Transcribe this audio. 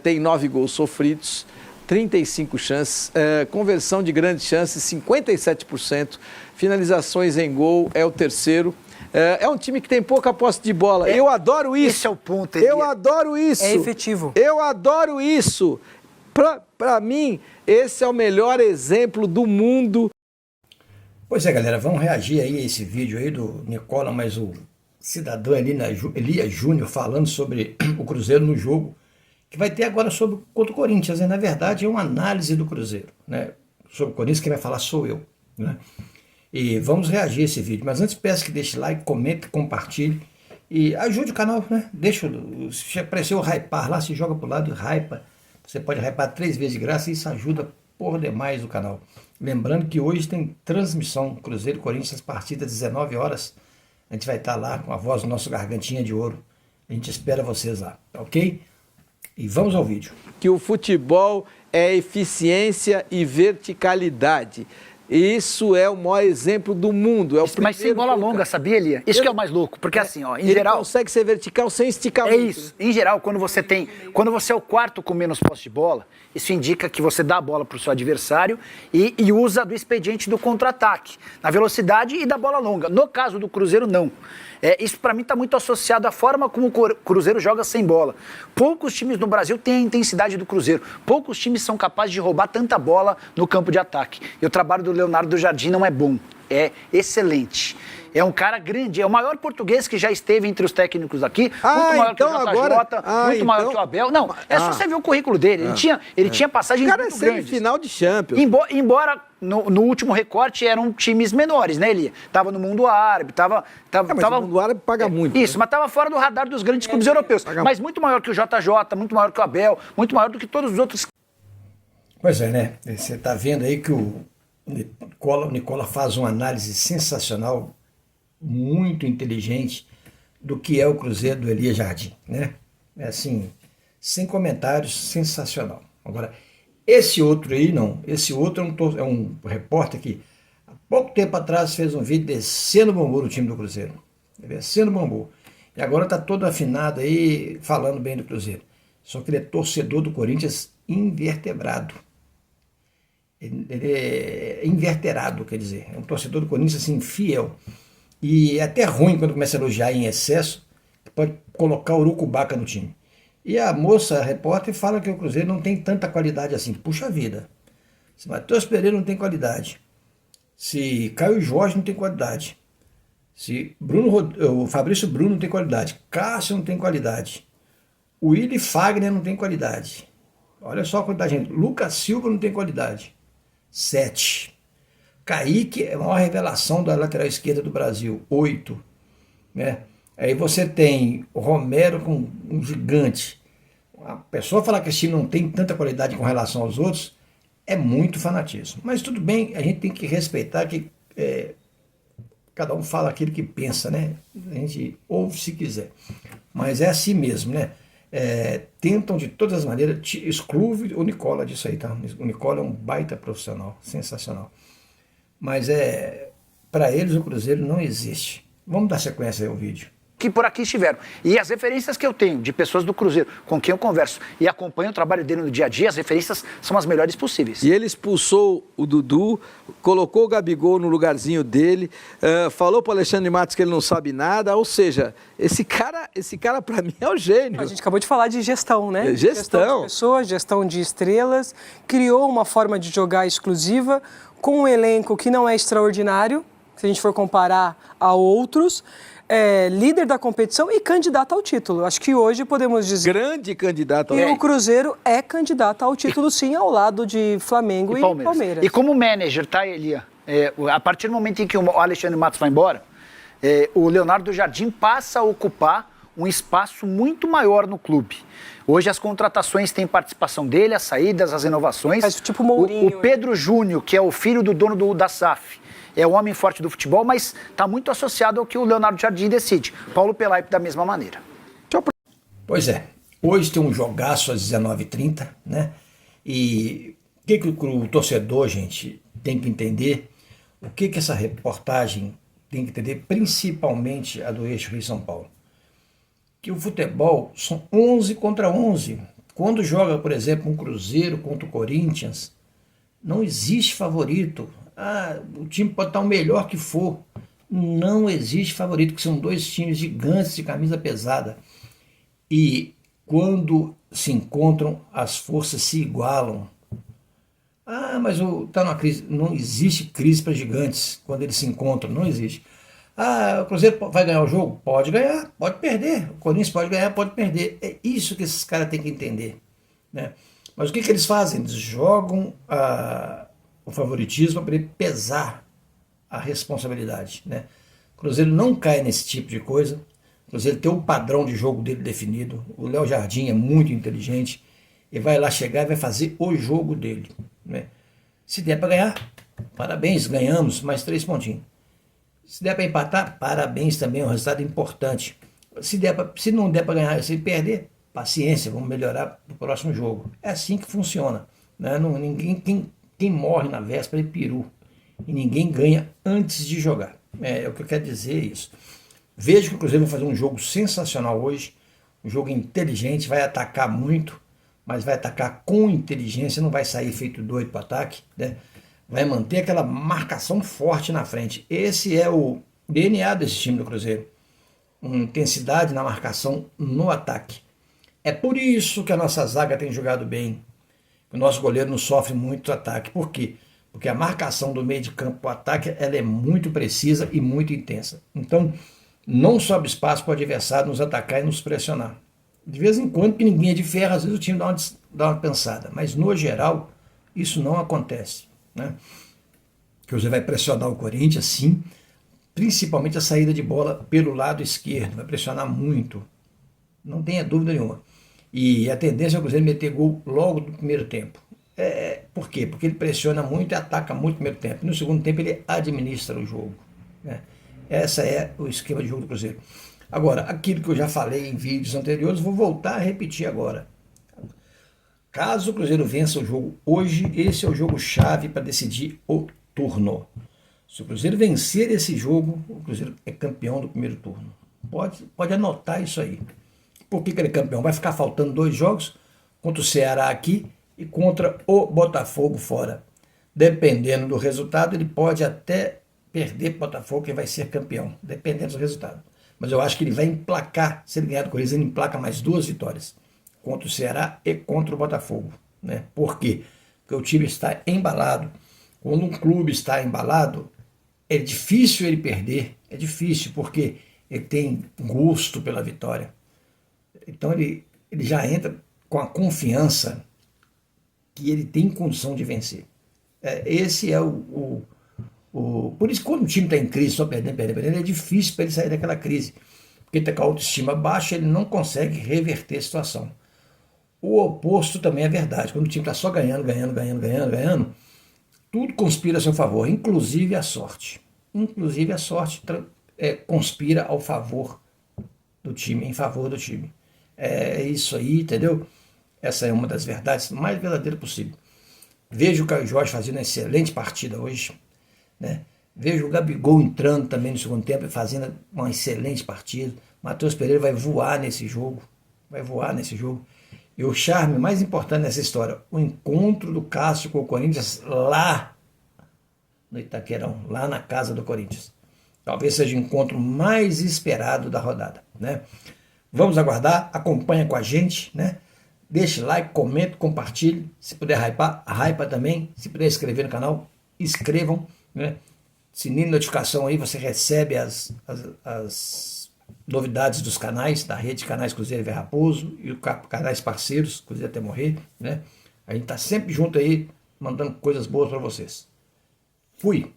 tem 9 gols sofridos, 35 chances, conversão de grandes chances, 57%, finalizações em gol é o terceiro. É um time que tem pouca posse de bola. Eu adoro isso. Esse é o ponto. Eu adoro isso. É efetivo. Eu adoro isso. Para mim, esse é o melhor exemplo do mundo. Pois é, galera, vamos reagir aí a esse vídeo aí do Nicola, mas o cidadão Elias Júnior falando sobre o Cruzeiro no jogo que vai ter agora contra o Corinthians, né? Na verdade é uma análise do Cruzeiro, né? Sobre o Corinthians quem vai falar sou eu, né? E vamos reagir a esse vídeo, mas antes peço que deixe like, comente, compartilhe e ajude o canal, né? Se apareceu o hypar lá, se joga pro lado e hypa, você pode hypar 3 vezes de graça e isso ajuda por demais o canal. Lembrando que hoje tem transmissão Cruzeiro e Corinthians, partida às 19 horas, a gente vai estar lá com a voz do nosso Gargantinha de Ouro, a gente espera vocês lá, ok? E vamos ao vídeo. Que o futebol é eficiência e verticalidade. Isso é o maior exemplo do mundo. Mas sem bola longa, sabia, Elia? Isso que é o mais louco, porque assim, ó, em geral... Ele consegue ser vertical sem esticar muito. É isso. Em geral, quando você é o quarto com menos posse de bola, isso indica que você dá a bola para o seu adversário e usa do expediente do contra-ataque, na velocidade e da bola longa. No caso do Cruzeiro, não. Isso para mim está muito associado à forma como o Cruzeiro joga sem bola. Poucos times no Brasil têm a intensidade do Cruzeiro. Poucos times são capazes de roubar tanta bola no campo de ataque. E o trabalho do Leonardo do Jardim não é bom, é excelente. É um cara grande, é o maior português que já esteve entre os técnicos aqui, muito maior que o JJ, muito maior que o Abel. Não, é só você ver o currículo dele. Ele tinha passagem muito grande. O cara é semifinal de Champions. Embora no último recorte eram times menores, né, Elia? Tava no mundo árabe, mas o mundo árabe paga muito. Isso, mas tava fora do radar dos grandes clubes europeus. Mas muito maior que o JJ, muito maior que o Abel, muito maior do que todos os outros. Pois é, né? Você tá vendo aí que o Nicola faz uma análise sensacional, muito inteligente do que é o Cruzeiro do Elias Jardim, né? É assim, sem comentários, sensacional. Agora, esse outro aí não, esse outro é um repórter que há pouco tempo atrás fez um vídeo descendo o bambu do time do Cruzeiro, descendo o bambu, e agora está todo afinado aí, falando bem do Cruzeiro, só que ele é torcedor do Corinthians invertebrado. Ele é inverterado, quer dizer, é um torcedor do Corinthians assim, fiel. E é até ruim quando começa a elogiar em excesso, que pode colocar urucubaca no time. E a moça, a repórter, fala que o Cruzeiro não tem tanta qualidade assim. Puxa vida. Se Matheus Pereira não tem qualidade. Se Caio Jorge não tem qualidade. Se o Fabrício Bruno não tem qualidade. Cássio não tem qualidade. O Willy Fagner não tem qualidade. Olha só a quantidade de gente. Lucas Silva não tem qualidade. 7. Kaique é a maior revelação da lateral esquerda do Brasil, 8. Né? Aí você tem o Romero com um gigante. A pessoa falar que esse time não tem tanta qualidade com relação aos outros é muito fanatismo. Mas tudo bem, a gente tem que respeitar que cada um fala aquilo que pensa, né? A gente ouve se quiser. Mas é assim mesmo, né? Tentam de todas as maneiras, exclui o Nicola disso aí, tá? O Nicola é um baita profissional, sensacional. Mas para eles o Cruzeiro não existe. Vamos dar sequência aí ao vídeo. Que por aqui estiveram. E as referências que eu tenho de pessoas do Cruzeiro com quem eu converso e acompanho o trabalho dele no dia a dia, as referências são as melhores possíveis. E ele expulsou o Dudu, colocou o Gabigol no lugarzinho dele, falou para o Alexandre Matos que ele não sabe nada, ou seja, esse cara para mim é o gênio. A gente acabou de falar de gestão, né? Gestão de pessoas, gestão de estrelas, criou uma forma de jogar exclusiva, com um elenco que não é extraordinário, se a gente for comparar a outros, líder da competição e candidato ao título. Acho que hoje podemos dizer... Grande candidato ao título. E o Cruzeiro é candidato ao título, sim, ao lado de Flamengo e Palmeiras. E como manager, tá, Elia? A partir do momento em que o Alexandre Matos vai embora, o Leonardo Jardim passa a ocupar um espaço muito maior no clube. Hoje as contratações têm participação dele, as saídas, as renovações. Mas tipo Mourinho, o Pedro Júnior, que é o filho do dono da SAF, é o homem forte do futebol, mas está muito associado ao que o Leonardo Jardim decide. Paulo Pelaipe da mesma maneira. Pois é, hoje tem um jogaço às 19h30, né? E o que o torcedor, gente, tem que entender, o que essa reportagem tem que entender, principalmente a do Eixo Rio-São Paulo. Que o futebol são 11 contra 11, Quando joga, por exemplo, um Cruzeiro contra o Corinthians, não existe favorito. O time pode estar o melhor que for. Não existe favorito, porque são dois times gigantes de camisa pesada. E quando se encontram, as forças se igualam. Mas está numa crise. Não existe crise para gigantes quando eles se encontram, não existe. O Cruzeiro vai ganhar o jogo? Pode ganhar, pode perder. O Corinthians pode ganhar, pode perder. É isso que esses caras têm que entender, né? Mas o que eles fazem? Eles jogam o favoritismo para ele pesar a responsabilidade, né? O Cruzeiro não cai nesse tipo de coisa. O Cruzeiro tem o padrão de jogo dele definido. O Léo Jardim é muito inteligente. Ele vai lá chegar e vai fazer o jogo dele, né? Se der para ganhar, parabéns, ganhamos, mais 3 pontinhos. Se der para empatar, parabéns também, é um resultado importante. Se não der para ganhar, se perder, paciência, vamos melhorar no próximo jogo. É assim que funciona, né? Quem morre na véspera é peru. E ninguém ganha antes de jogar. É o que eu quero dizer, isso. Vejo que o Cruzeiro vai fazer um jogo sensacional hoje, um jogo inteligente, vai atacar muito, mas vai atacar com inteligência, não vai sair feito doido para o ataque, né? Vai manter aquela marcação forte na frente. Esse é o DNA desse time do Cruzeiro. Uma intensidade na marcação no ataque. É por isso que a nossa zaga tem jogado bem. O nosso goleiro não sofre muito ataque. Por quê? Porque a marcação do meio de campo para o ataque ela é muito precisa e muito intensa. Então, não sobe espaço para o adversário nos atacar e nos pressionar. De vez em quando, que ninguém é de ferro, às vezes o time dá uma pensada. Mas, no geral, isso não acontece, né? Que você vai pressionar o Corinthians, sim, principalmente a saída de bola pelo lado esquerdo, vai pressionar muito, não tenha dúvida nenhuma. E a tendência é o Cruzeiro meter gol logo no primeiro tempo. Por quê? Porque ele pressiona muito e ataca muito no primeiro tempo. No segundo tempo ele administra o jogo, né? Esse é o esquema de jogo do Cruzeiro. Agora, aquilo que eu já falei em vídeos anteriores, vou voltar a repetir agora. Caso o Cruzeiro vença o jogo hoje, esse é o jogo-chave para decidir o turno. Se o Cruzeiro vencer esse jogo, o Cruzeiro é campeão do primeiro turno. Pode anotar isso aí. Por que ele é campeão? Vai ficar faltando 2 jogos, contra o Ceará aqui e contra o Botafogo fora. Dependendo do resultado, ele pode até perder para o Botafogo, que vai ser campeão, dependendo do resultado. Mas eu acho que ele vai emplacar, se ele ganhar do Corinthians, ele emplaca mais 2 vitórias, contra o Ceará e contra o Botafogo, né? Por quê? Porque o time está embalado. Quando um clube está embalado, é difícil ele perder, é difícil, porque ele tem gosto pela vitória. Então ele já entra com a confiança que ele tem condição de vencer. Esse é por isso que quando o time está em crise, só perdendo, é difícil para ele sair daquela crise. Porque está com a autoestima baixa, ele não consegue reverter a situação. O oposto também é verdade. Quando o time está só ganhando, tudo conspira a seu favor, inclusive a sorte. Inclusive a sorte conspira ao favor do time, em favor do time. É isso aí, entendeu? Essa é uma das verdades mais verdadeiras possível. Vejo o Caio Jorge fazendo uma excelente partida hoje, né? Vejo o Gabigol entrando também no segundo tempo e fazendo uma excelente partida. Matheus Pereira vai voar nesse jogo. E o charme mais importante nessa história, o encontro do Cássio com o Corinthians lá no Itaquerão, lá na casa do Corinthians. Talvez seja o encontro mais esperado da rodada, né? Vamos aguardar, acompanha com a gente, né? Deixe like, comente, compartilhe. Se puder hypa também. Se puder inscrever no canal, inscrevam, né? Sininho de notificação aí, você recebe as novidades dos canais, da rede de canais Cruzeiro e Raposo e os canais parceiros, Cruzeiro até morrer, né? A gente tá sempre junto aí, mandando coisas boas para vocês. Fui!